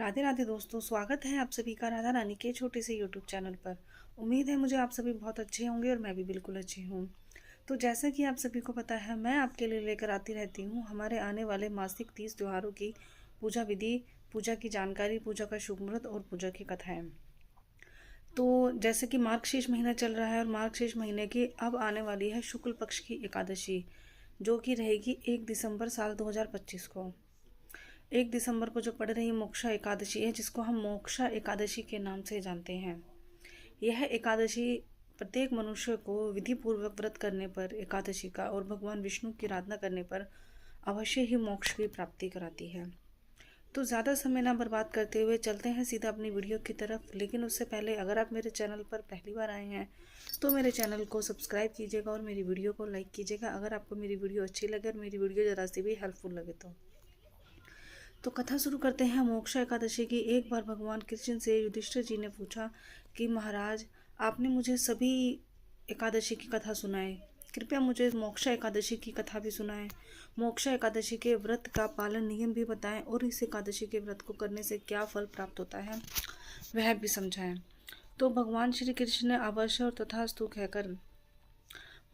राधे राधे दोस्तों, स्वागत है आप सभी का राधा रानी के छोटे से यूट्यूब चैनल पर। उम्मीद है मुझे आप सभी बहुत अच्छे होंगे और मैं भी बिल्कुल अच्छी हूँ। तो जैसा कि आप सभी को पता है, मैं आपके लिए लेकर आती रहती हूँ हमारे आने वाले मासिक 30 त्योहारों की पूजा विधि, पूजा की जानकारी, पूजा का शुभ मुहूर्त और पूजा की कथाएं। तो जैसे कि मार्गशीर्ष महीना चल रहा है और मार्गशीर्ष महीने की अब आने वाली है शुक्ल पक्ष की एकादशी, जो कि रहेगी 1 दिसंबर साल 2025 को। 1 दिसंबर को जो पड़ रही मोक्षा एकादशी है, जिसको हम मोक्षा एकादशी के नाम से जानते हैं। यह एकादशी प्रत्येक मनुष्य को विधि पूर्वक व्रत करने पर एकादशी का और भगवान विष्णु की आराधना करने पर अवश्य ही मोक्ष की प्राप्ति कराती है। तो ज़्यादा समय ना बर्बाद करते हुए चलते हैं सीधा अपनी वीडियो की तरफ। लेकिन उससे पहले अगर आप मेरे चैनल पर पहली बार आए हैं तो मेरे चैनल को सब्सक्राइब कीजिएगा और मेरी वीडियो को लाइक कीजिएगा अगर आपको मेरी वीडियो अच्छी लगे और मेरी वीडियो ज़रा सी भी हेल्पफुल लगे तो कथा शुरू करते हैं मोक्षा एकादशी की। एक बार भगवान कृष्ण से युधिष्ठिर जी ने पूछा कि महाराज, आपने मुझे सभी एकादशी की कथा सुनाए, कृपया मुझे मोक्षा एकादशी की कथा भी सुनाएं। मोक्षा एकादशी के व्रत का पालन नियम भी बताएं और इस एकादशी के व्रत को करने से क्या फल प्राप्त होता है वह भी समझाएं। तो भगवान श्री कृष्ण ने अवश्य और तथास्तु कहकर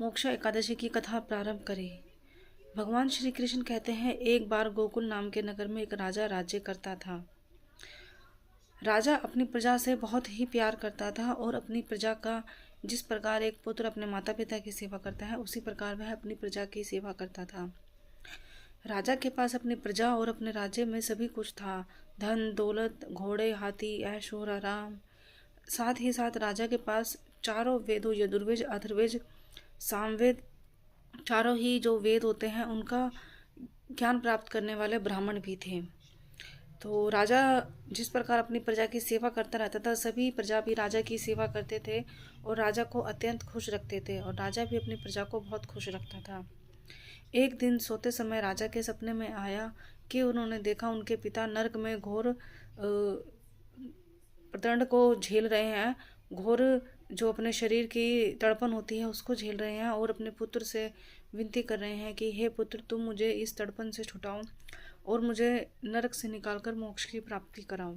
मोक्षा एकादशी की कथा प्रारंभ करी। भगवान श्री कृष्ण कहते हैं, एक बार गोकुल नाम के नगर में एक राजा राज्य करता था। राजा अपनी प्रजा से बहुत ही प्यार करता था और अपनी प्रजा का जिस प्रकार एक पुत्र अपने माता पिता की सेवा करता है, उसी प्रकार वह अपनी प्रजा की सेवा करता था। राजा के पास अपनी प्रजा और अपने राज्य में सभी कुछ था, धन दौलत, घोड़े, हाथी, ऐश और आराम। साथ ही साथ राजा के पास चारों वेदों, यजुर्वेद, अथर्ववेद, सामवेद, चारों ही जो वेद होते हैं उनका ज्ञान प्राप्त करने वाले ब्राह्मण भी थे। तो राजा जिस प्रकार अपनी प्रजा की सेवा करता रहता था, सभी प्रजा भी राजा की सेवा करते थे और राजा को अत्यंत खुश रखते थे और राजा भी अपनी प्रजा को बहुत खुश रखता था। एक दिन सोते समय राजा के सपने में आया कि उन्होंने देखा उनके पिता नरक में घोर प्रदंड को झेल रहे हैं, घोर जो अपने शरीर की तड़पन होती है उसको झेल रहे हैं और अपने पुत्र से विनती कर रहे हैं कि हे पुत्र, तुम मुझे इस तड़पन से छुटाओ और मुझे नरक से निकालकर मोक्ष की प्राप्ति कराओ।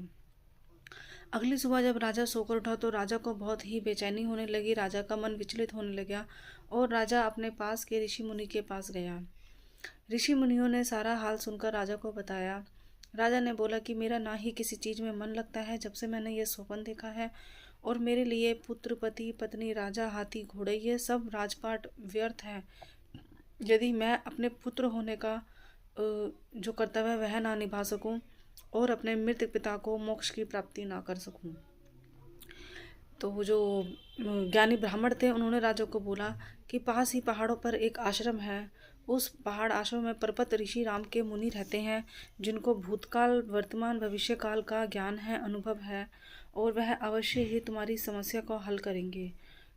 अगली सुबह जब राजा सोकर उठा तो राजा को बहुत ही बेचैनी होने लगी, राजा का मन विचलित होने लगा और राजा अपने पास के ऋषि मुनि के पास गया। ऋषि मुनियों ने सारा हाल सुनकर राजा को बताया। राजा ने बोला कि मेरा ना ही किसी चीज़ में मन लगता है जब से मैंने ये स्वप्न देखा है, और मेरे लिए पुत्र, पति, पत्नी, राजा, हाथी, घोड़े, ये सब राजपाट व्यर्थ है यदि मैं अपने पुत्र होने का जो कर्तव्य वह ना निभा सकूं और अपने मृत पिता को मोक्ष की प्राप्ति ना कर सकूं। तो जो ज्ञानी ब्राह्मण थे उन्होंने राजा को बोला कि पास ही पहाड़ों पर एक आश्रम है, उस पहाड़ आश्रम में पर्वत ऋषि राम के मुनि रहते हैं, जिनको भूतकाल, वर्तमान, भविष्य काल का ज्ञान है, अनुभव है, और वह अवश्य ही तुम्हारी समस्या को हल करेंगे।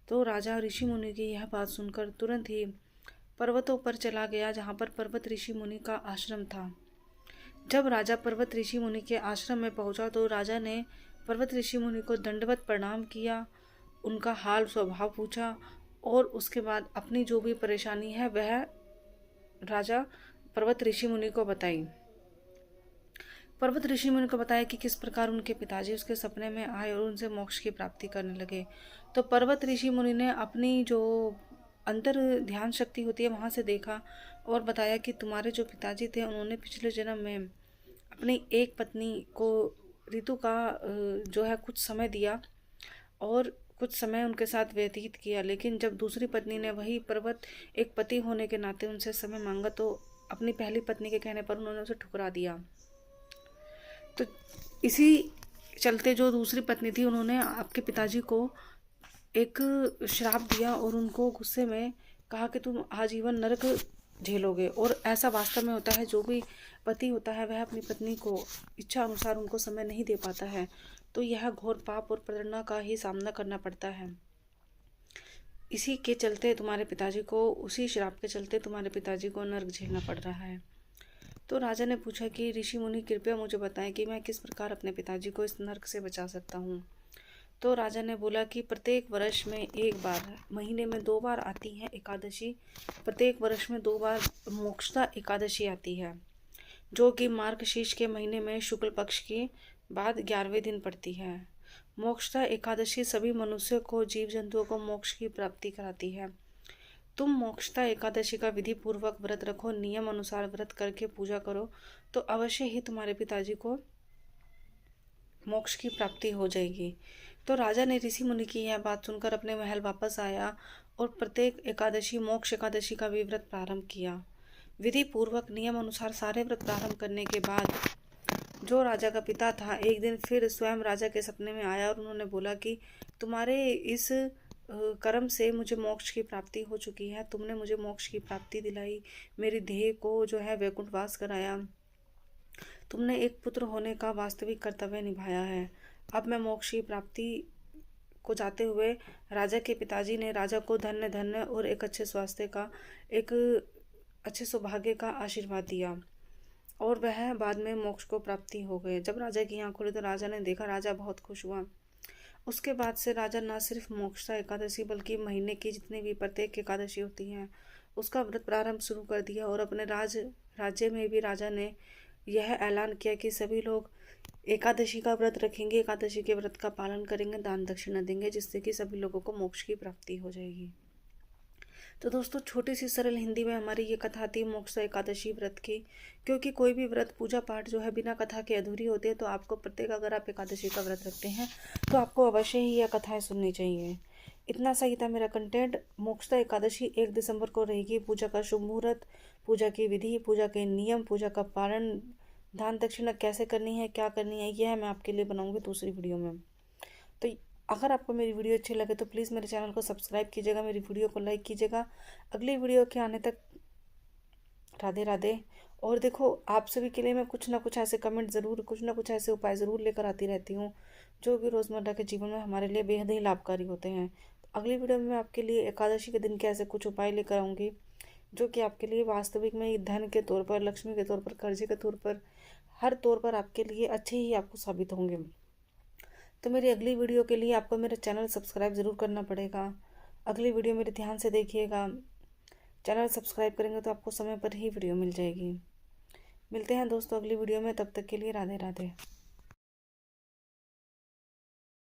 तो राजा ऋषि मुनि की यह बात सुनकर तुरंत ही पर्वतों पर चला गया, जहाँ पर पर्वत ऋषि मुनि का आश्रम था। जब राजा पर्वत ऋषि मुनि के आश्रम में पहुंचा तो राजा ने पर्वत ऋषि मुनि को दंडवत प्रणाम किया, उनका हाल स्वभाव पूछा और उसके बाद अपनी जो भी परेशानी है वह राजा पर्वत ऋषि मुनि को बताई। पर्वत ऋषि मुनि को बताया कि किस प्रकार उनके पिताजी उसके सपने में आए और उनसे मोक्ष की प्राप्ति करने लगे। तो पर्वत ऋषि मुनि ने अपनी जो अंतर ध्यान शक्ति होती है वहाँ से देखा और बताया कि तुम्हारे जो पिताजी थे उन्होंने पिछले जन्म में अपनी एक पत्नी को ऋतु का जो है कुछ समय दिया और कुछ समय उनके साथ व्यतीत किया, लेकिन जब दूसरी पत्नी ने वही पर्वत एक पति होने के नाते उनसे समय मांगा तो अपनी पहली पत्नी के कहने पर उन्होंने उसे ठुकरा दिया। तो इसी चलते जो दूसरी पत्नी थी उन्होंने आपके पिताजी को एक श्राप दिया और उनको गुस्से में कहा कि तुम आजीवन नरक झेलोगे। और ऐसा वास्तव में होता है, जो भी पति होता है वह अपनी पत्नी को इच्छा अनुसार उनको समय नहीं दे पाता है, तो यह घोर पाप और प्रताड़ना का ही सामना करना पड़ता है। इसी के चलते तुम्हारे पिताजी को, उसी श्राप के चलते तुम्हारे पिताजी को नरक झेलना पड़ रहा है। तो राजा ने पूछा कि ऋषि मुनि कृपया मुझे बताएं कि मैं किस प्रकार अपने पिताजी को इस नरक से बचा सकता हूँ। तो राजा ने बोला कि प्रत्येक वर्ष में एक बार, महीने में 2 बार आती है एकादशी, प्रत्येक वर्ष में 2 बार मोक्षदा एकादशी आती है, जो कि मार्गशीर्ष के महीने में शुक्ल पक्ष की बाद 11वें दिन पड़ती है। मोक्षदा एकादशी सभी मनुष्यों को, जीव जंतुओं को मोक्ष की प्राप्ति कराती है। तुम मोक्षदा एकादशी का विधि पूर्वक व्रत रखो, नियम अनुसार व्रत करके पूजा करो तो अवश्य ही तुम्हारे पिताजी को मोक्ष की प्राप्ति हो जाएगी। तो राजा ने ऋषि मुनि की यह बात सुनकर अपने महल वापस आया और प्रत्येक एकादशी मोक्ष एकादशी का भी व्रत प्रारंभ किया। विधि पूर्वक नियम अनुसार सारे व्रत प्रारंभ करने के बाद जो राजा का पिता था एक दिन फिर स्वयं राजा के सपने में आया और उन्होंने बोला कि तुम्हारे इस कर्म से मुझे मोक्ष की प्राप्ति हो चुकी है, तुमने मुझे मोक्ष की प्राप्ति दिलाई, मेरी देह को जो है वैकुंठवास कराया, तुमने एक पुत्र होने का वास्तविक कर्तव्य निभाया है। अब मैं मोक्ष की प्राप्ति को जाते हुए राजा के पिताजी ने राजा को धन्य धन्य और एक अच्छे स्वास्थ्य का, एक अच्छे सौभाग्य का आशीर्वाद दिया और वह बाद में मोक्ष को प्राप्ति हो गए। जब राजा की आंख खुली तो राजा ने देखा, राजा बहुत खुश हुआ। उसके बाद से राजा न सिर्फ मोक्षदा एकादशी बल्कि महीने की जितनी भी प्रत्येक एकादशी होती हैं उसका व्रत प्रारंभ शुरू कर दिया और अपने राज्य में भी राजा ने यह ऐलान किया कि सभी लोग एकादशी का व्रत रखेंगे, एकादशी के व्रत का पालन करेंगे, दान दक्षिणा देंगे, जिससे कि सभी लोगों को मोक्ष की प्राप्ति हो जाएगी। तो दोस्तों छोटी सी सरल हिंदी में हमारी ये कथा थी मोक्षदा एकादशी व्रत की, क्योंकि कोई भी व्रत पूजा पाठ जो है बिना कथा के अधूरी होती है। तो आपको प्रत्येक, अगर आप एकादशी का व्रत रखते हैं तो आपको अवश्य ही यह कथाएं सुननी चाहिए। इतना सही था मेरा कंटेंट। मोक्षदा एकादशी 1 दिसंबर को रहेगी। पूजा का शुभ मुहूर्त, पूजा की विधि, पूजा के नियम, पूजा का पालन, दान दक्षिणा कैसे करनी है, क्या करनी है, यह मैं आपके लिए बनाऊंगी दूसरी वीडियो में। तो अगर आपको मेरी वीडियो अच्छी लगे तो प्लीज़ मेरे चैनल को सब्सक्राइब कीजिएगा, मेरी वीडियो को लाइक कीजिएगा। अगली वीडियो के आने तक राधे राधे। और देखो, आप सभी के लिए मैं कुछ ना कुछ ऐसे कमेंट ज़रूर, कुछ ना कुछ ऐसे उपाय ज़रूर लेकर आती रहती हूँ जो कि रोज़मर्रा के जीवन में हमारे लिए बेहद ही लाभकारी होते हैं। तो अगली वीडियो में मैं आपके लिए एकादशी के दिन के ऐसे कुछ उपाय लेकर आऊँगी जो कि आपके लिए वास्तविक में धन के तौर पर, लक्ष्मी के तौर पर, कर्जे के तौर पर, हर तौर पर आपके लिए अच्छे ही आपको साबित होंगे। तो मेरी अगली वीडियो के लिए आपको मेरा चैनल सब्सक्राइब ज़रूर करना पड़ेगा। अगली वीडियो मेरे ध्यान से देखिएगा। चैनल सब्सक्राइब करेंगे तो आपको समय पर ही वीडियो मिल जाएगी। मिलते हैं दोस्तों अगली वीडियो में, तब तक के लिए राधे राधे।